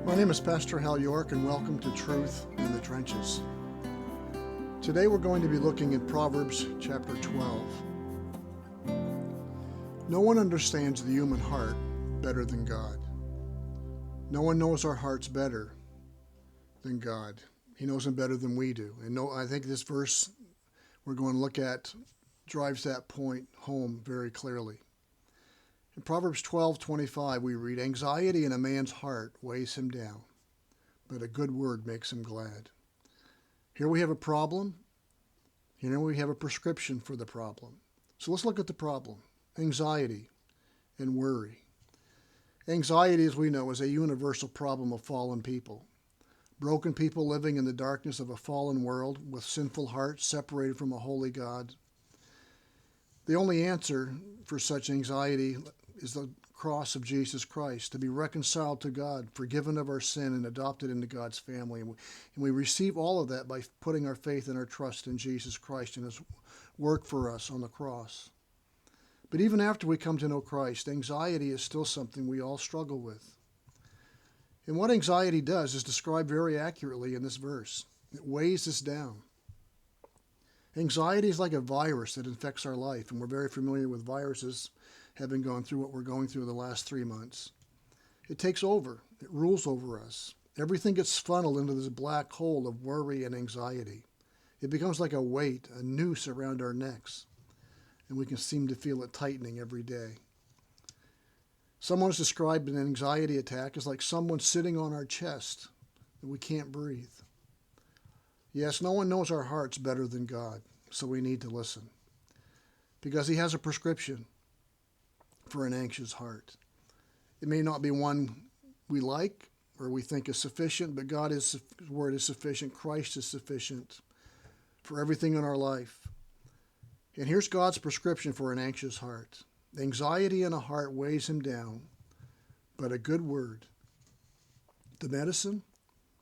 My name is Pastor Hal York, and welcome to Truth in the Trenches. Today we're going to be looking at Proverbs chapter 12. No one understands the human heart better than God. No one knows our hearts better than God. He knows them better than we do. And I think this verse we're going to look at drives that point home very clearly. In Proverbs 12:25, we read, "Anxiety in a man's heart weighs him down, but a good word makes him glad." Here we have a problem. Here we have a prescription for the problem. So let's look at the problem. Anxiety and worry. Anxiety, as we know, is a universal problem of fallen people. Broken people living in the darkness of a fallen world with sinful hearts separated from a holy God. The only answer for such anxiety is the cross of Jesus Christ, to be reconciled to God, forgiven of our sin, and adopted into God's family. And we receive all of that by putting our faith and our trust in Jesus Christ and his work for us on the cross. But even after we come to know Christ, anxiety is still something we all struggle with. And what anxiety does is described very accurately in this verse. It weighs us down. Anxiety is like a virus that infects our life, and we're very familiar with viruses, having gone through what we're going through the last 3 months. It takes over. It rules over us. Everything gets funneled into this black hole of worry and anxiety. It becomes like a weight, a noose around our necks, and we can seem to feel it tightening every day. Someone has described an anxiety attack as like someone sitting on our chest and we can't breathe. Yes, no one knows our hearts better than God, so we need to listen, because he has a prescription for an anxious heart. It may not be one we like or we think is sufficient, but God's word is sufficient. Christ is sufficient for everything in our life. And here's God's prescription for an anxious heart. Anxiety in a heart weighs him down, but a good word. The medicine,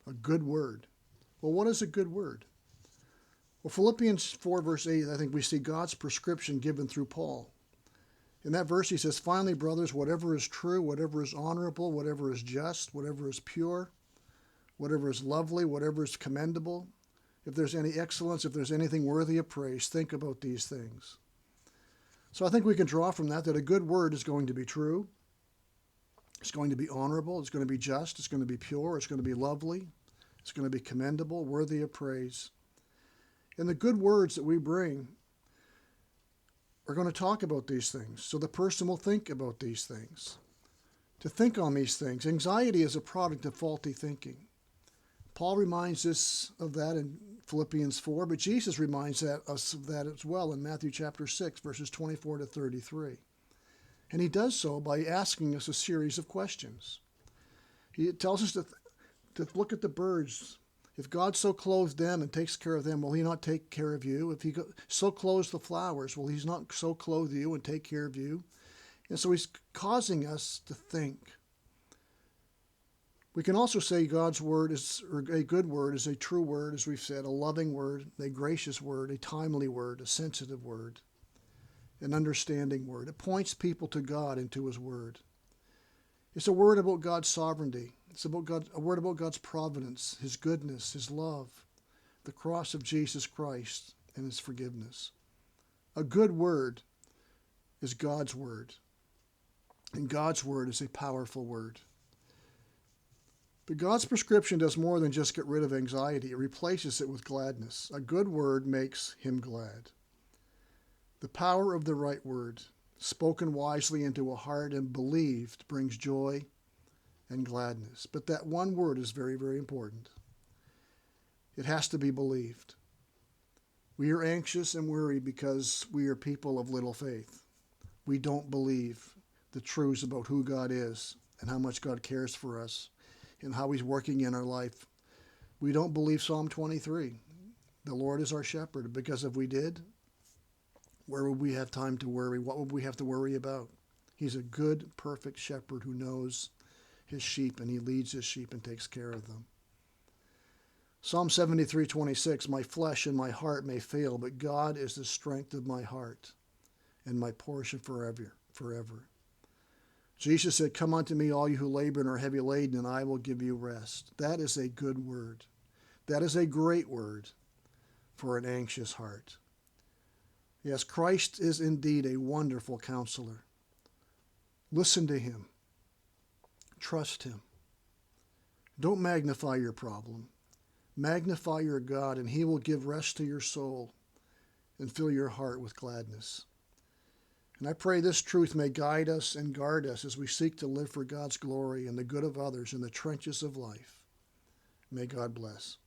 a good word. Well, what is a good word? Well, Philippians 4 verse 8, I think we see God's prescription given through Paul. In that verse he says, "Finally, brothers, whatever is true, whatever is honorable, whatever is just, whatever is pure, whatever is lovely, whatever is commendable, if there's any excellence, if there's anything worthy of praise, think about these things." So I think we can draw from that a good word is going to be true. It's going to be honorable. It's going to be just. It's going to be pure. It's going to be lovely. It's going to be commendable, worthy of praise. And the good words that we bring are going to talk about these things. So the person will think about these things. To think on these things. Anxiety is a product of faulty thinking. Paul reminds us of that in Philippians 4, but Jesus reminds us of that as well in Matthew chapter 6, verses 24 to 33. And he does so by asking us a series of questions. He tells us to look at the birds. If God so clothes them and takes care of them, will he not take care of you? If he so clothes the flowers, will he not so clothe you and take care of you? And so he's causing us to think. We can also say God's word is, or a good word is a true word, as we've said, a loving word, a gracious word, a timely word, a sensitive word, an understanding word. It points people to God and to his word. It's a word about God's sovereignty. It's about a word about God's providence, his goodness, his love, the cross of Jesus Christ, and his forgiveness. A good word is God's word, and God's word is a powerful word. But God's prescription does more than just get rid of anxiety. It replaces it with gladness. A good word makes him glad. The power of the right word, spoken wisely into a heart and believed, brings joy and gladness. But that one word is very, very important. It has to be believed. We are anxious and worried because we are people of little faith. We don't believe the truths about who God is and how much God cares for us and how he's working in our life. We don't believe Psalm 23. The Lord is our shepherd, because if we did, where would we have time to worry? What would we have to worry about? He's a good, perfect shepherd who knows his sheep, and he leads his sheep and takes care of them. Psalm 73:26, "My flesh and my heart may fail, but God is the strength of my heart and my portion forever. Jesus said, "Come unto me, all you who labor and are heavy laden, and I will give you rest." That is a good word. That is a great word for an anxious heart. Yes, Christ is indeed a wonderful counselor. Listen to him. Trust him. Don't magnify your problem. Magnify your God, and he will give rest to your soul and fill your heart with gladness. And I pray this truth may guide us and guard us as we seek to live for God's glory and the good of others in the trenches of life. May God bless.